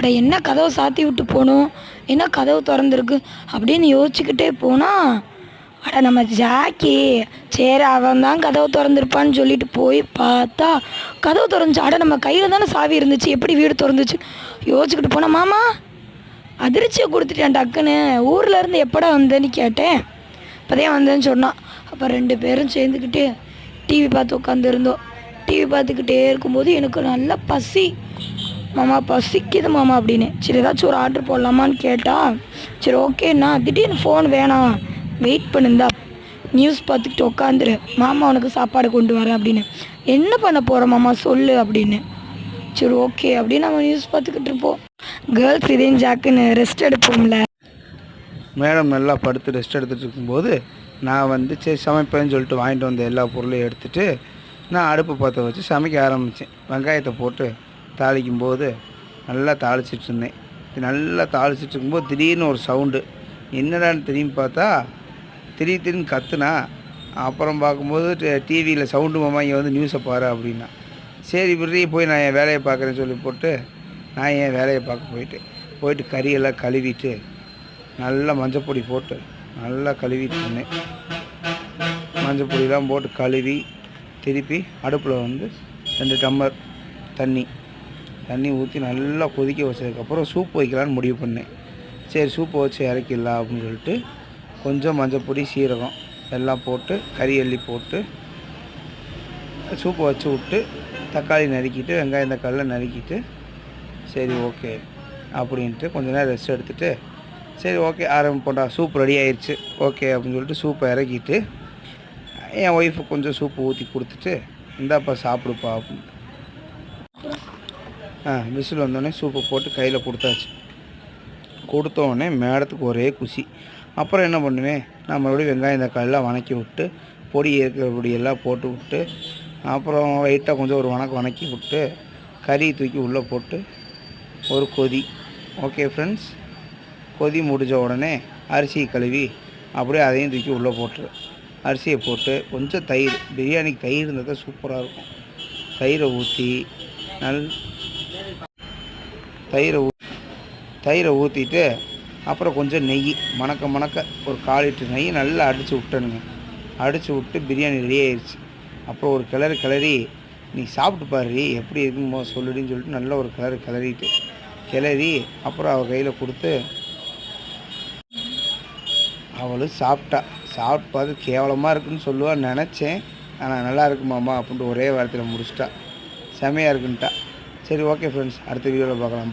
அட என்ன கதவை சாத்தி விட்டு போகணும், என்ன கதவு திறந்துருக்கு அப்படின்னு யோசிச்சுக்கிட்டே போனால், அட நம்ம ஜாக்கி சரி அவன் தான் கதவு திறந்துருப்பான்னு சொல்லிட்டு போய் பார்த்தா கதவு திறந்துச்சு. அட நம்ம கையில் தானே சாவி இருந்துச்சு, எப்படி வீடு திறந்துச்சு யோசிச்சுக்கிட்டு போனால், மாமா அதிர்ச்சியை கொடுத்துட்டேன் டக்குன்னு. ஊரில் இருந்து எப்படா வந்தேன்னு கேட்டேன். இப்போதான் வந்தேன்னு சொன்னான். அப்போ 2 பேரும் சேர்ந்துக்கிட்டு டிவி பார்த்து உட்காந்துருந்தோம். டிவி பார்த்துக்கிட்டே இருக்கும்போது எனக்கு நல்ல பசி. மாமா பசிக்குது மாமா அப்படின்னு. சரி ஏதாச்சும் ஒரு ஆர்டர் போடலாமான்னு கேட்டால், சரி ஓகேண்ணா. திடீர்னு ஃபோன் வேணாம், வெயிட் பண்ணுந்தா, நியூஸ் பார்த்துக்கிட்டு உட்காந்துரு, மாமா உனக்கு சாப்பாடு கொண்டு வரேன் அப்படின்னு. என்ன பண்ண போகிற மாமா சொல்லு அப்படின்னு. சரி ஓகே அப்படின்னு நம்ம நியூஸ் பார்த்துக்கிட்டு இருப்போம். கேர்ள்ஸ் இதையும் ஜாக்குன்னு ரெஸ்ட் எடுப்போம்ல. மேடம் நல்லா படுத்து ரெஸ்ட் எடுத்துகிட்டு இருக்கும்போது நான் சரி சமைப்பேன்னு சொல்லிட்டு வாங்கிட்டு வந்த எல்லா பொருளையும் எடுத்துகிட்டு நான் அடுப்பு பற்ற வச்சு சமைக்க ஆரம்பித்தேன். வெங்காயத்தை போட்டு தாளிக்கும்போது நல்லா தாளிச்சிட்டு இருந்தேன். நல்லா தாளிச்சிட்டு இருக்கும்போது திடீர்னு ஒரு சவுண்டு. என்னடான்னு திரும்பி பார்த்தா திடீர்னு கத்துனா. அப்புறம் பார்க்கும்போது டிவியில் சவுண்டு மாமா இங்கே நியூஸை பாரு அப்படின்னா. சரி விடுறி போய் நான் என் வேலையை பார்க்குறேன்னு சொல்லி போட்டு நான் என் வேலையை பார்க்க போயிட்டு கறியெல்லாம் கழுவிட்டு நல்லா மஞ்சப்பொடி போட்டு நல்லா கழுவிட்டு இருந்தேன். மஞ்சப்பொடியெலாம் போட்டு கழுவி திருப்பி அடுப்பில் 2 டம்ளர் தண்ணி ஊற்றி நல்லா கொதிக்க வச்சதுக்கப்புறம் சூப் வைக்கலான்னு முடிவு பண்ணேன். சரி சூப்பை வச்சு இறக்கிடலாம் அப்படின்னு சொல்லிட்டு கொஞ்சம் மஞ்சப்பொடி சீரகம் எல்லாம் போட்டு கறி அள்ளி போட்டு சூப்பை வச்சு விட்டு தக்காளி நறுக்கிட்டு வெங்காயம் தக்காளிலாம் நறுக்கிட்டு சரி ஓகே அப்படின்ட்டு கொஞ்ச நேரம் ரெஸ்ட் எடுத்துகிட்டு சரி ஓகே ஆரம்பிப்போண்டா, சூப் ரெடி ஆயிடுச்சு ஓகே அப்படின்னு சொல்லிட்டு சூப்பை இறக்கிட்டு என் ஒய்ஃபுக்கு கொஞ்சம் சூப்பு ஊற்றி கொடுத்துட்டு இந்தாப்பா சாப்பிடுப்பா அப்படின்னு விசில் வந்தோடனே சூப்பை போட்டு கையில் கொடுத்தாச்சு. கொடுத்தோடனே மேடத்துக்கு ஒரே குஷி. அப்புறம் என்ன பண்ணுவேன், நான் மறுபடியும் வெங்காயம் தக்காளிலாம் வணக்கி விட்டு பொடி இருக்கிற பொடியெல்லாம் போட்டு விட்டு அப்புறம் லைட்டாக கொஞ்சம் ஒரு வணக்கி விட்டு கறி தூக்கி உள்ளே போட்டு ஒரு கொதி. ஓகே ஃப்ரெண்ட்ஸ், கொதி முடிஞ்ச உடனே அரிசியை கழுவி அப்படியே அதையும் தூக்கி உள்ளே போட்டுரு. அரிசியை போட்டு கொஞ்சம் தயிர், பிரியாணிக்கு தயிர் இருந்தால் தான் சூப்பராக இருக்கும். தயிரை ஊற்றிட்டு அப்புறம் கொஞ்சம் நெய் மணக்க ஒரு 1/4 லிட்டர் நெய் நல்லா அடித்து விட்டணுங்க. அடித்து விட்டு பிரியாணி ரெடி ஆயிடுச்சு. அப்புறம் ஒரு கிளறி நீ சாப்பிட்டு பாரு எப்படி இருக்குமோ சொல்லுடின்னு சொல்லிட்டு நல்லா ஒரு கிளறி அப்புறம் அவள் கையில் கொடுத்து அவளும் சாப்பிட்டு பார்த்து கேவலமாக இருக்குன்னு சொல்லுவான்னு நினச்சேன். ஆனால் நல்லா இருக்குமாம்மா அப்படின்ட்டு ஒரே வாரத்தில் முடிச்சிட்டா. செமையாக இருக்குன்ட்டா. சரி ஓகே ஃப்ரெண்ட்ஸ், அடுத்த வீடியோவில் பார்க்கலாம்.